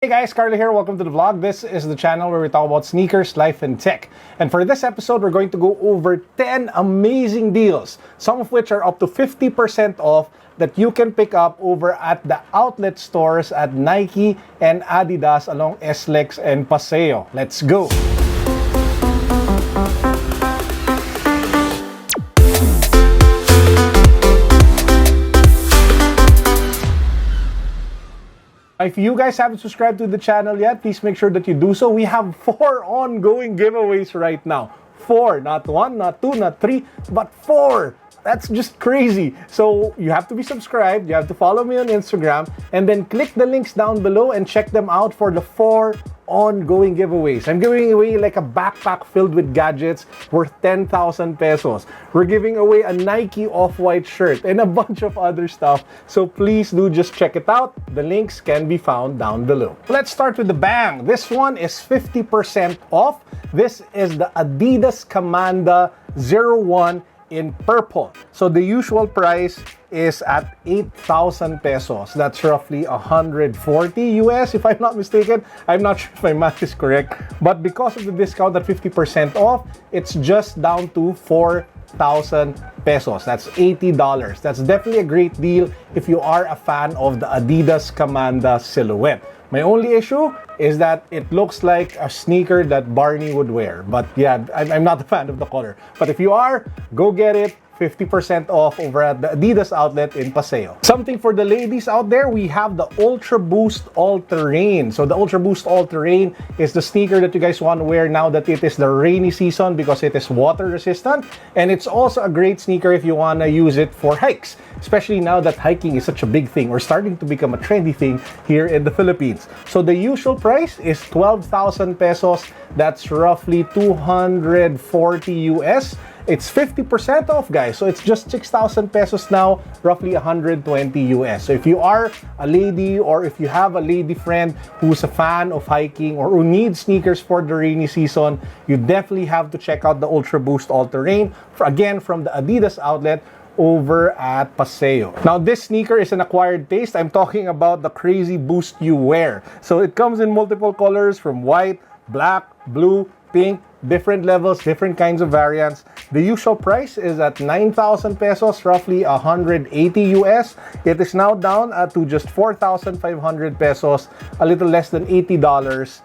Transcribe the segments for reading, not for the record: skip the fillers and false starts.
Hey guys, Carlo here. Welcome to the vlog. This is the channel where we talk about sneakers, life, and tech. And for this episode, we're going to go over 10 amazing deals, some of which are up to 50% off that you can pick up over at the outlet stores at Nike and Adidas along SLEX and Paseo. Let's go! If you guys haven't subscribed to the channel yet, please make sure that you do so. We have 4 ongoing giveaways right now. 4, not 1, not 2, not 3, but 4. That's just crazy. So you have to be subscribed, you have to follow me on Instagram, and then click the links down below and check them out for the 4 ongoing giveaways. I'm giving away like a backpack filled with gadgets worth 10,000 pesos. We're giving away a Nike off-white shirt and a bunch of other stuff. So please do just check it out. The links can be found down below. Let's start with the bang. This one is 50% off. This is the Adidas Commanda 01 in purple. So the usual price is at 8,000 pesos. That's roughly 140 US if I'm not mistaken. I'm not sure if my math is correct. But because of the discount at 50% off, it's just down to 4,000 pesos. That's $80. That's definitely a great deal if you are a fan of the Adidas Commanda silhouette. My only issue is that it looks like a sneaker that Barney would wear. But yeah, I'm not a fan of the color. But if you are, go get it. 50% off over at the Adidas outlet in Paseo. Something for the ladies out there, we have the Ultra Boost All-Terrain. So the Ultra Boost All-Terrain is the sneaker that you guys want to wear now that it is the rainy season because it is water resistant. And it's also a great sneaker if you want to use it for hikes, especially now that hiking is such a big thing or starting to become a trendy thing here in the Philippines. So the usual price is 12,000 pesos. That's roughly 240 US. It's 50% off, guys. So it's just 6,000 pesos now, roughly 120 US. So if you are a lady or if you have a lady friend who's a fan of hiking or who needs sneakers for the rainy season, you definitely have to check out the Ultra Boost All-Terrain, again, from the Adidas outlet over at Paseo. Now, this sneaker is an acquired taste. I'm talking about the crazy boost you wear. So it comes in multiple colors from white, black, blue, pink, different levels, different kinds of variants. The usual price is at 9,000 pesos, roughly 180 US. It is now down to just 4,500 pesos, a little less than $80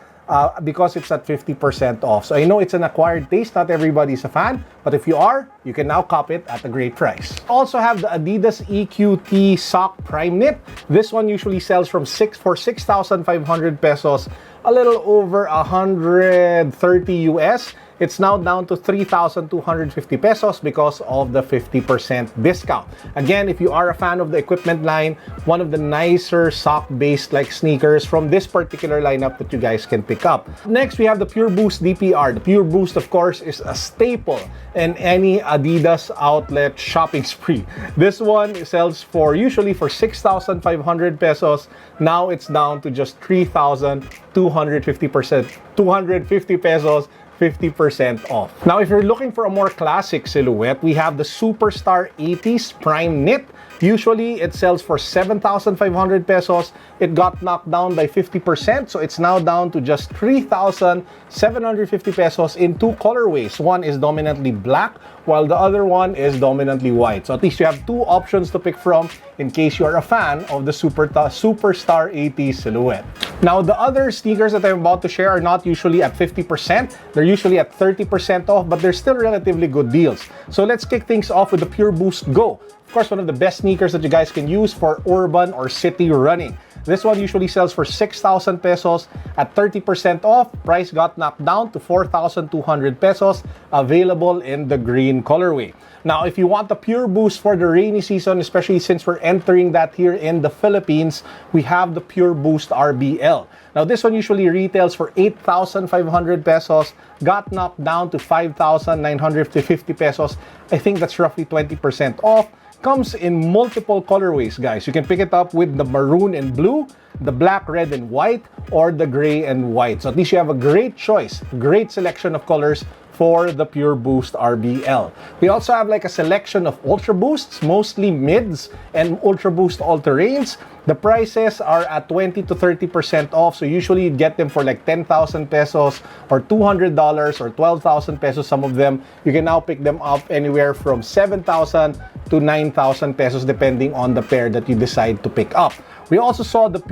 because it's at 50% off. So I know it's an acquired taste, not everybody's a fan, but if you are, you can now cop it at a great price. Also have the Adidas EQT Sock Prime Knit. This one usually sells for 6,500 pesos, a little over 130 US. It's now down to 3,250 pesos because of the 50% discount. Again, if you are a fan of the equipment line, one of the nicer sock-based like sneakers from this particular lineup that you guys can pick up. Next, we have the Pure Boost DPR. The Pure Boost, of course, is a staple in any Adidas outlet shopping spree. This one sells for usually for 6,500 pesos. Now it's down to just 3,250 pesos. 50% off. Now, if you're looking for a more classic silhouette, we have the Superstar 80s Prime Knit. Usually, it sells for 7,500 pesos. It got knocked down by 50%, so it's now down to just 3,750 pesos in 2 colorways. One is dominantly black, while the other one is dominantly white. So at least you have 2 options to pick from in case you are a fan of the Superstar 80s silhouette. Now, the other sneakers that I'm about to share are not usually at 50%. They're usually at 30% off, but they're still relatively good deals. So let's kick things off with the Pure Boost Go. Of course, one of the best sneakers that you guys can use for urban or city running. This one usually sells for 6,000 pesos. At 30% off, price got knocked down to 4,200 pesos, available in the green colorway. Now, if you want the Pure Boost for the rainy season, especially since we're entering that here in the Philippines, we have the Pure Boost RBL. Now, this one usually retails for 8,500 pesos, got knocked down to 5,950 pesos. I think that's roughly 20% off. Comes in multiple colorways, guys. You can pick it up with the maroon and blue, the black, red, and white, or the gray and white. So at least you have a great choice, great selection of colors for the Pure Boost RBL. We also have like a selection of Ultra Boosts, mostly mids and Ultra Boost all-terrains. The prices are at 20 to 30% off, so usually you get them for like 10,000 pesos or $200 or 12,000 pesos. Some of them, you can now pick them up anywhere from 7,000 to 9,000 pesos depending on the pair that you decide to pick up. We also saw the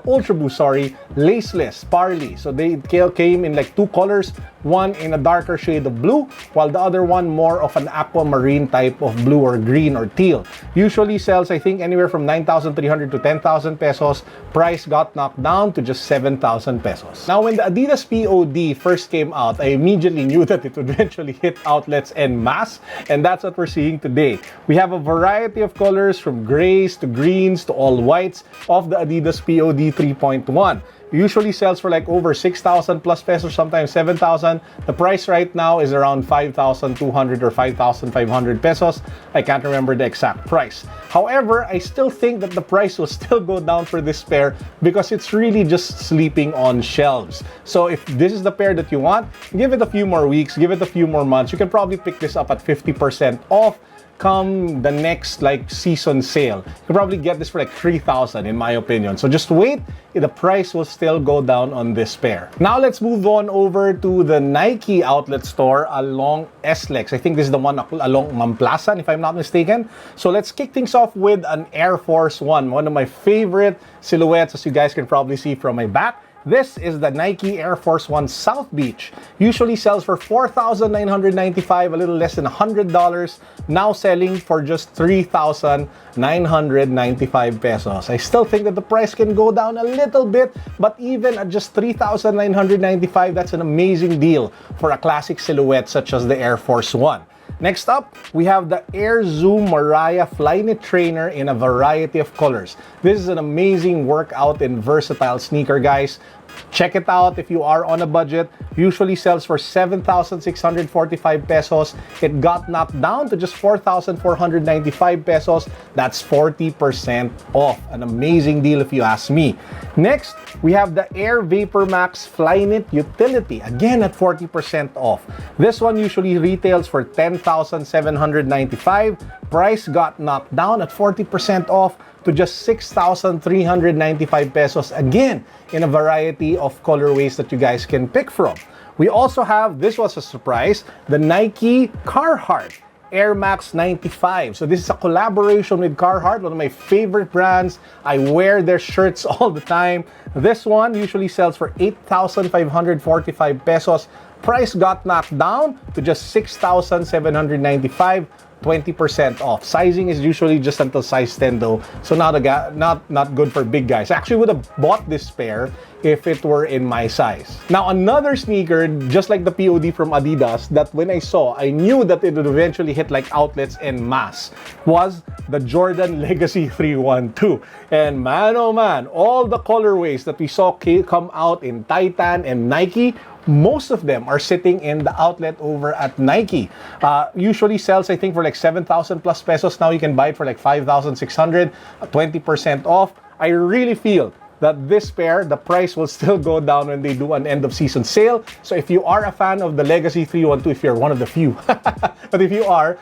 Ultra Boost, laceless Parley. So they came in like two colors, one in a darker shade of blue, while the other one more of an aquamarine type of blue or green or teal. Usually sells, I think, anywhere from 9,300 to 10,000 pesos. Price got knocked down to just 7,000 pesos. Now, when the Adidas POD first came out, I immediately knew that it would eventually hit outlets en masse, and that's what we're seeing today. We have a variety of colors from grays to greens to all whites of the Adidas POD 3.1. Usually sells for like over 6,000 plus pesos, sometimes 7,000. The price right now is around 5,200 or 5,500 pesos. I can't remember the exact price. However, I still think that the price will still go down for this pair because it's really just sleeping on shelves. So if this is the pair that you want, give it a few more weeks, give it a few more months. You can probably pick this up at 50% off come the next like season sale. You can probably get this for like 3,000 in my opinion. So just wait, the price will still go down on this pair. Now let's move on over to the Nike outlet store along SLEX. I think this is the one along Mamplasan if I'm not mistaken. So let's kick things off with an Air Force One of my favorite silhouettes, as you guys can probably see from my back. This is the Nike Air Force One South Beach. Usually sells for $4,995, a little less than $100. Now selling for just 3,995 pesos. I still think that the price can go down a little bit, but even at just 3,995, that's an amazing deal for a classic silhouette such as the Air Force One. Next up, we have the Air Zoom Mariah Flyknit Trainer in a variety of colors. This is an amazing workout and versatile sneaker, guys. Check it out if you are on a budget. Usually sells for 7,645 pesos. It got knocked down to just 4,495 pesos. That's 40% off. An amazing deal if you ask me. Next, we have the Air Vapor Max Flyknit Utility, again at 40% off. This one usually retails for 10,795. Price got knocked down at 40% off to just 6,395 pesos, again in a variety of colorways that you guys can pick from. We also have, this was a surprise, the Nike Carhartt Air Max 95. So this is a collaboration with Carhartt, one of my favorite brands. I wear their shirts all the time. This one usually sells for 8,545 pesos. Price got knocked down to just 6,795. 20% off. Sizing is usually just until size 10 though, so not good for big guys. I actually would have bought this pair if it were in my size. Now another sneaker, just like the POD from Adidas, that when I saw, I knew that it would eventually hit like outlets en masse, was the Jordan Legacy 312. And man oh man, all the colorways that we saw come out in Titan and Nike, most of them are sitting in the outlet over at Nike. Usually sells, I think, for like 7,000 plus pesos. Now you can buy it for like 5,600, 20% off. I really feel that this pair, the price will still go down when they do an end of season sale. So if you are a fan of the Legacy 312, if you're one of the few, but if you are,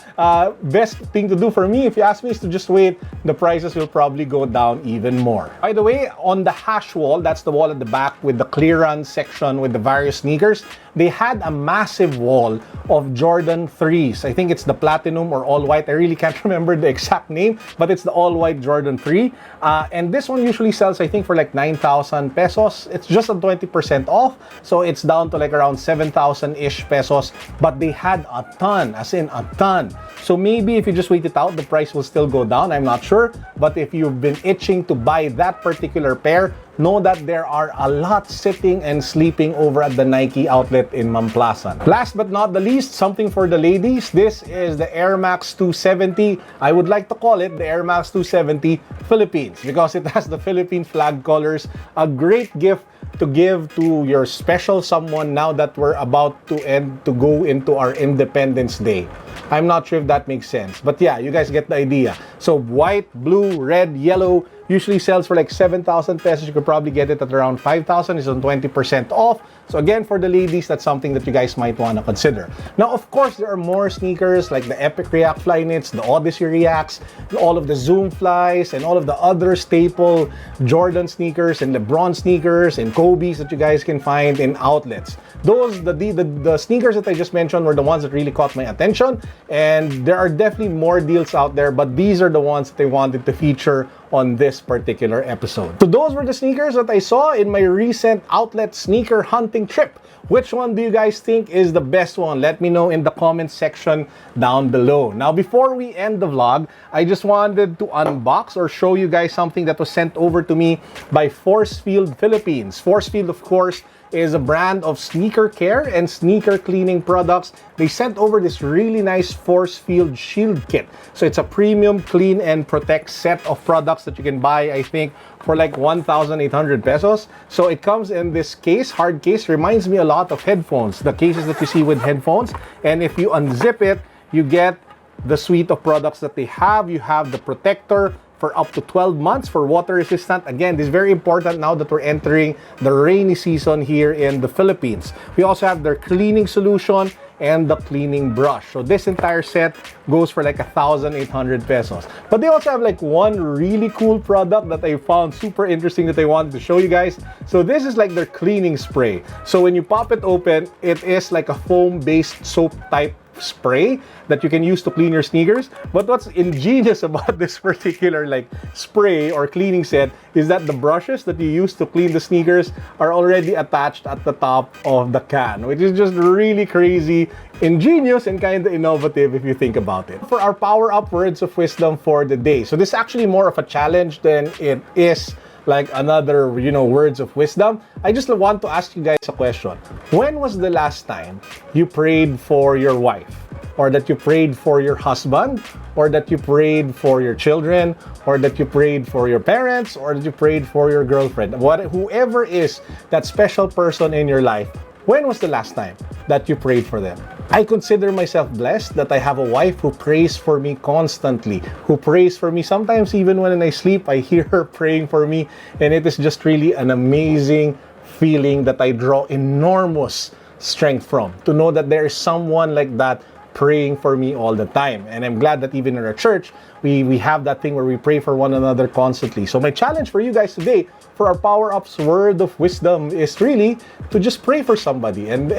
best thing to do for me, if you ask me, is to just wait. The prices will probably go down even more. By the way, on the hash wall, that's the wall at the back with the clearance section with the various sneakers, they had a massive wall of Jordan 3s. I think it's the platinum or all white. I really can't remember the exact name, but it's the all white Jordan 3. And this one usually sells, I think, for like 9,000 pesos. It's just a 20% off. So it's down to like around 7,000-ish pesos. But they had a ton, as in a ton. So maybe if you just wait it out, the price will still go down. I'm not sure. But if you've been itching to buy that particular pair, know that there are a lot sitting and sleeping over at the Nike outlet in Mamplasan. Last but not the least, something for the ladies. This is the Air Max 270. I would like to call it the Air Max 270 Philippines because it has the Philippine flag colors. A great gift to give to your special someone now that we're about to go into our Independence Day. I'm not sure if that makes sense, but yeah, you guys get the idea. So white, blue, red, yellow, usually sells for like 7,000 pesos. You could probably get it at around 5,000. It's on 20% off. So again, for the ladies, that's something that you guys might want to consider. Now, of course, there are more sneakers like the Epic React Fly Knits, the Odyssey Reacts, all of the Zoom Flies, and all of the other staple Jordan sneakers and LeBron sneakers and Kobe's that you guys can find in outlets. Those, the sneakers that I just mentioned were the ones that really caught my attention, and there are definitely more deals out there, but these are the ones that I wanted to feature on this particular episode. So those were the sneakers that I saw in my recent outlet sneaker hunting trip. Which one do you guys think is the best one? Let me know in the comment section down below. Now, before we end the vlog, I just wanted to unbox or show you guys something that was sent over to me by Forcefield Philippines. Forcefield, of course, is a brand of sneaker care and sneaker cleaning products. They sent over this really nice Forcefield Shield Kit. So it's a premium clean and protect set of products that you can buy, I think, for like 1,800 pesos. So it comes in this case, hard case, reminds me a lot of headphones, the cases that you see with headphones. And if you unzip it, you get the suite of products that they have. You have the protector for up to 12 months for water resistant. Again, this is very important now that we're entering the rainy season here in the Philippines. We also have their cleaning solution and the cleaning brush. So this entire set goes for like 1,800 pesos. But they also have like one really cool product that I found super interesting that I wanted to show you guys. So this is like their cleaning spray. So when you pop it open, it is like a foam-based soap type spray that you can use to clean your sneakers. But what's ingenious about this particular like spray or cleaning set is that the brushes that you use to clean the sneakers are already attached at the top of the can, which is just really crazy, ingenious, and kind of innovative if you think about it. For our power up words of wisdom for the day, so this is actually more of a challenge than it is like another, words of wisdom. I just want to ask you guys a question. When was the last time you prayed for your wife? Or that you prayed for your husband? Or that you prayed for your children? Or that you prayed for your parents? Or that you prayed for your girlfriend? Whoever is that special person in your life, when was the last time that you prayed for them? I consider myself blessed that I have a wife who prays for me constantly, who prays for me. Sometimes even when I sleep, I hear her praying for me, and it is just really an amazing feeling that I draw enormous strength from, to know that there is someone like that praying for me all the time. And I'm glad that even in our church, we have that thing where we pray for one another constantly. So my challenge for you guys today, for our Power Ups word of wisdom, is really to just pray for somebody and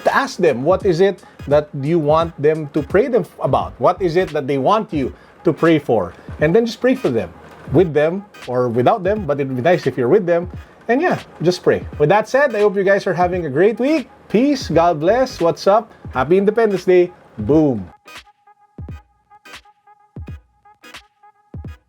ask them, what is it that you want them to pray them about? What is it that they want you to pray for? And then just pray for them, with them or without them, but it'd be nice if you're with them. And yeah, just pray. With that said, I hope you guys are having a great week. Peace, God bless, what's up, Happy Independence Day, boom.